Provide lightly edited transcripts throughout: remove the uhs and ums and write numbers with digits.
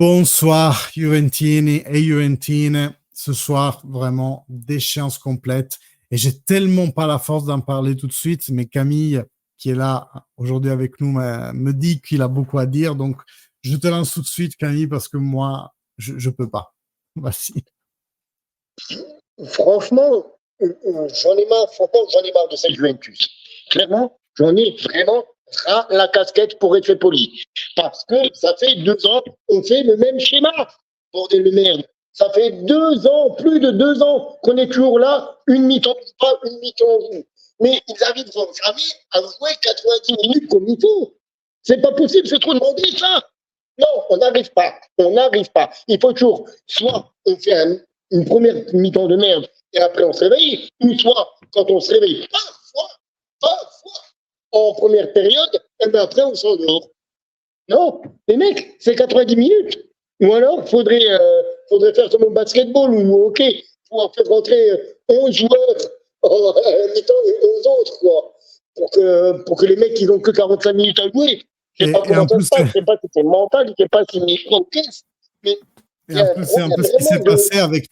Bonsoir Juventini et Juventine. Ce soir, vraiment, déchéance complète. Et j'ai tellement pas la force d'en parler tout de suite, mais Camille, qui est là aujourd'hui avec nous, me dit qu'il a beaucoup à dire. Donc, je te lance tout de suite, Camille, parce que moi, je peux pas. Vas-y. Franchement, j'en ai marre de cette Juventus. Clairement, j'en ai vraiment ras la casquette pour être poli. Parce que ça fait 2 ans, on fait le même schéma. Bordel de merde. Ça fait 2 ans, plus de 2 ans qu'on est toujours là, une mi-temps pas, une mi-temps vous. Mais ils arriveront jamais à jouer 90 minutes comme il faut. C'est pas possible, c'est trop demandé ça. Non, on n'arrive pas. On n'arrive pas. Il faut toujours, soit on fait une première mi-temps de merde et après on se réveille, ou soit quand on se réveille, parfois, en première période, et bien après on s'endort. Non, les mecs, c'est 90 minutes. Ou alors, faudrait faire comme au basketball ou au hockey, pouvoir faire rentrer 11 joueurs en mi-temps et 11 autres, quoi. Pour que les mecs, ils n'ont que 45 minutes à jouer. Je sais pas comment ça se passe, je sais pas si c'est mental, je sais pas si c'est en caisse. Mais et en plus, c'est un peu ce qui s'est passé avec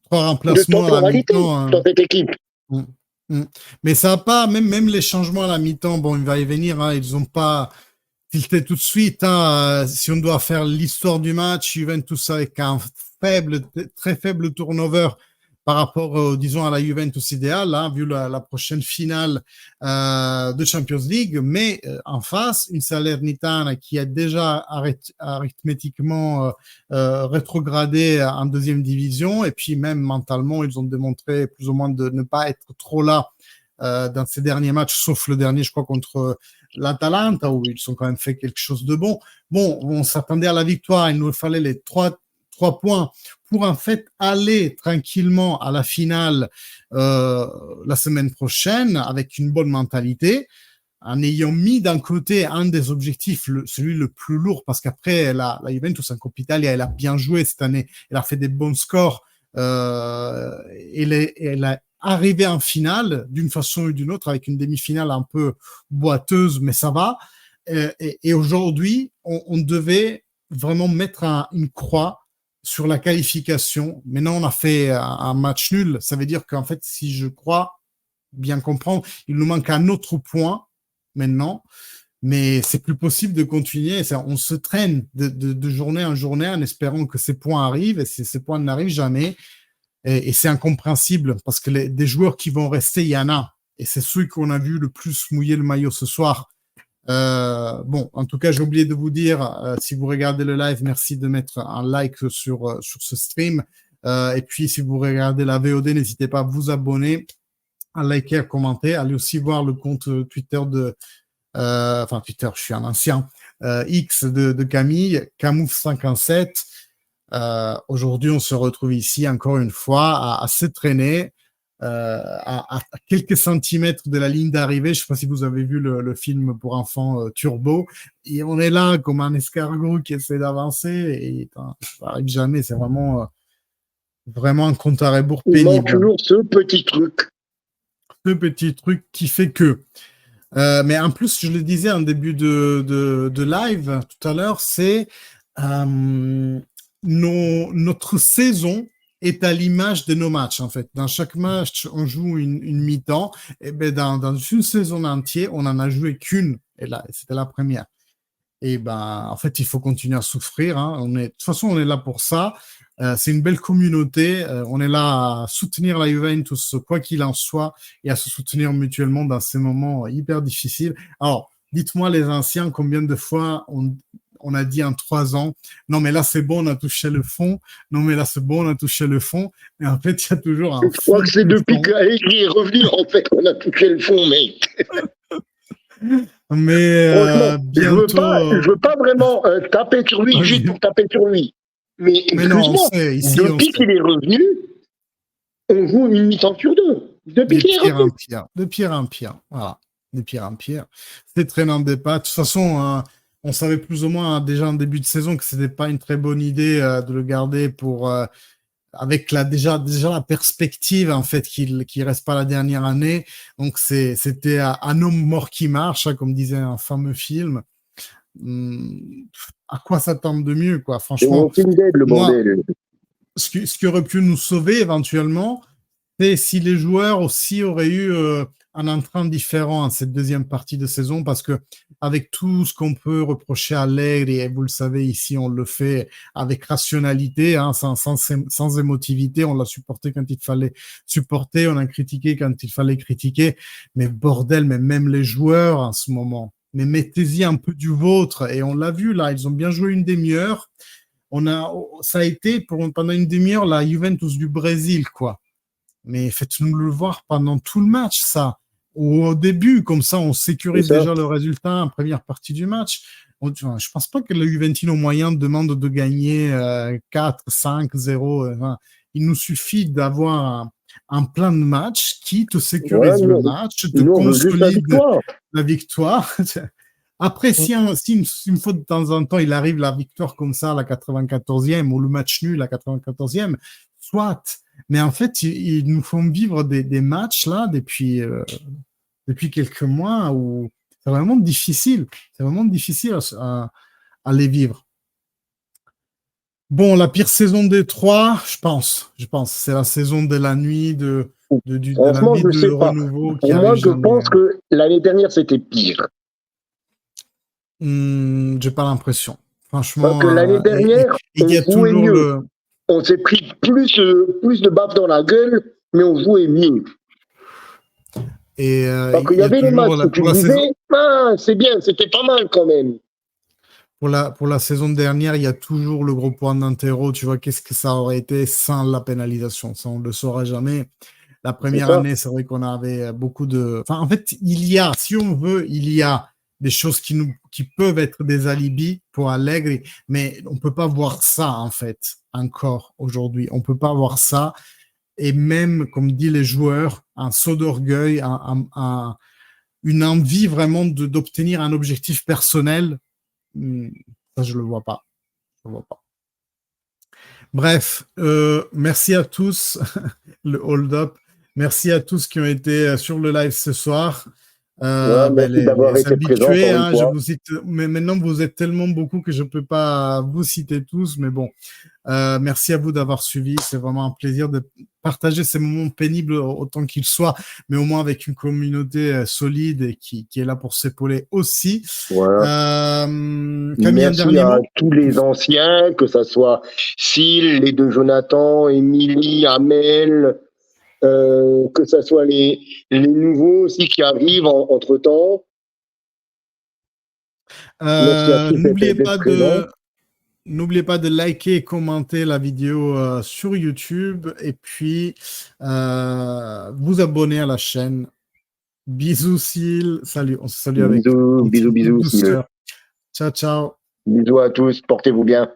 3 remplacements à la mi-temps. Dans cette équipe. Mais ça n'a pas, même les changements à la mi-temps, bon, il va y venir, hein, ils n'ont pas tilté tout de suite. Hein, si on doit faire l'histoire du match, Juventus avec un très faible turnover par rapport, disons, à la Juventus idéale, hein, vu la prochaine finale de Champions League. Mais en face, une Salernitana qui a déjà arithmétiquement rétrogradé en deuxième division. Et puis même mentalement, ils ont démontré plus ou moins de ne pas être trop là dans ces derniers matchs, sauf le dernier, je crois, contre l'Atalanta, où ils ont quand même fait quelque chose de bon. Bon, on s'attendait à la victoire, il nous fallait les trois points pour en fait aller tranquillement à la finale la semaine prochaine avec une bonne mentalité, en ayant mis d'un côté un des objectifs, celui le plus lourd, parce qu'après la Juventus en Coppa Italia, elle a bien joué cette année, elle a fait des bons scores, elle a arrivé en finale d'une façon ou d'une autre avec une demi-finale un peu boiteuse, mais ça va. Et aujourd'hui, on devait vraiment mettre une croix sur la qualification. Maintenant, on a fait un match nul. Ça veut dire qu'en fait, si je crois bien comprendre, il nous manque un autre point maintenant. Mais c'est plus possible de continuer. On se traîne de journée en journée en espérant que ces points arrivent. Et ces points n'arrivent jamais. Et c'est incompréhensible parce que des joueurs qui vont rester, il y en a. Et c'est ceux qu'on a vu le plus mouiller le maillot ce soir. Bon, en tout cas, j'ai oublié de vous dire, si vous regardez le live, merci de mettre un like sur ce stream. Et puis, si vous regardez la VOD, n'hésitez pas à vous abonner, à liker, à commenter. Allez aussi voir le compte Twitter enfin, Twitter, je suis un ancien, X de Camille, Camouf57. Aujourd'hui, on se retrouve ici encore une fois à se traîner. À quelques centimètres de la ligne d'arrivée. Je ne sais pas si vous avez vu le film pour enfants Turbo. Et on est là comme un escargot qui essaie d'avancer et ça n'arrive jamais. C'est vraiment un compte à rebours pénible. Il manque toujours ce petit truc. Ce petit truc qui fait que. Mais en plus, je le disais en début de live tout à l'heure, c'est notre saison est à l'image de nos matchs, en fait. Dans chaque match, on joue une mi-temps. Et ben, dans une saison entière, on n'en a joué qu'une. Et là, c'était la première. Et ben, en fait, il faut continuer à souffrir. Hein. De toute façon, on est là pour ça. C'est une belle communauté. On est là à soutenir la Juventus, quoi qu'il en soit, et à se soutenir mutuellement dans ces moments hyper difficiles. Alors, dites-moi, les anciens, combien de fois on a dit en 3 ans, non, mais là, c'est bon, on a touché le fond. Non, mais là, c'est bon, on a touché le fond. Mais en fait, il y a toujours un fond. Je crois que c'est depuis qu'Allegri est revenu, en fait, qu'on a touché le fond, mec. Mais bientôt... Je veux pas vraiment taper sur lui juste pour taper sur lui. Mais excuse-moi, depuis qu'il est revenu, on joue une mi-temps sur 2. Depuis qu'il est revenu. De pire en pire. Voilà. De pire en pire. C'est traînant des pas. De toute façon... on savait plus ou moins déjà en début de saison que c'était pas une très bonne idée de le garder pour avec déjà la perspective en fait qu'il reste pas la dernière année. Donc c'était un homme mort qui marche, hein, comme disait un fameux film. À quoi s'attendre de mieux, quoi? C'est Franchement, Walking Dead, le moi, bordel. ce qui aurait pu nous sauver éventuellement, c'est si les joueurs aussi auraient eu un entrain différent en cette deuxième partie de saison, parce que avec tout ce qu'on peut reprocher à Allegri, et vous le savez ici, on le fait avec rationalité, hein, sans émotivité, on l'a supporté quand il fallait supporter, on a critiqué quand il fallait critiquer, mais bordel, mais même les joueurs en ce moment, mais mettez-y un peu du vôtre, et on l'a vu là, ils ont bien joué une demi-heure, ça a été pendant une demi-heure la Juventus du Brésil, quoi. Mais faites-nous le voir pendant tout le match, ça. Ou au début, comme ça, on C'est sécurise ça. déjà le résultat en première partie du match. Je pense pas que le Juventino moyen demande de gagner 4, 5, 0. Il nous suffit d'avoir un plan de match qui te Voilà, sécurise le match, te nous, on veut juste la consolide victoire. la victoire. Après, si une fois de temps en temps, il arrive la victoire comme ça à la 94e ou le match nul à la 94e, soit. Mais en fait, ils nous font vivre des matchs là depuis quelques mois où c'est vraiment difficile. C'est vraiment difficile à les vivre. Bon, la pire saison des trois, je pense. C'est la saison de la nuit, de la Franchement, nuit je ne de sais pas. renouveau qui Pour moi, arrive je jamais. pense que l'année dernière, c'était pire. J'ai pas l'impression. Parce que Franchement, l'année dernière, il y on a jouait toujours mieux. le. On s'est pris plus de baffes dans la gueule, mais on jouait mieux. Et Parce qu'il il y y a avait les toujours matchs où tu pour la saison. disais, ah, c'est bien, c'était pas mal quand même. Pour la saison dernière, il y a toujours le gros point d'interro. Tu vois, qu'est-ce que ça aurait été sans la pénalisation? Ça, on ne le saura jamais. La C'est première ça. année, c'est vrai qu'on avait beaucoup de. Enfin, en fait, il y a, si on veut, il y a des choses qui peuvent être des alibis pour Allegri, mais on peut pas voir ça, en fait, encore aujourd'hui. On peut pas voir ça. Et même, comme dit les joueurs, un saut d'orgueil, une envie vraiment d'obtenir un objectif personnel. Ça, je le vois pas. Je le vois pas. Bref, merci à tous, le hold-up. Merci à tous qui ont été sur le live ce soir. Ouais, merci d'avoir Les été présent habitués, encore une hein, je fois. vous cite, mais maintenant vous êtes tellement beaucoup que je peux pas vous citer tous, mais bon, merci à vous d'avoir suivi. C'est vraiment un plaisir de partager ces moments pénibles autant qu'ils soient, mais au moins avec une communauté solide et qui est là pour s'épauler aussi. Voilà. Camille, un Merci dernier à mot? tous les anciens, que ça soit Syl, les deux Jonathan, Émilie, Amel, que ça soit les nouveaux aussi qui arrivent entre-temps. Merci à tous d'être présents. N'oubliez pas de liker et commenter la vidéo sur YouTube et puis vous abonner à la chaîne. Bisous, Syl. Salut. On se salue avec Bisous, un petit bisous, bisous, Syl. douceur. Ciao, ciao. Bisous à tous, portez-vous bien.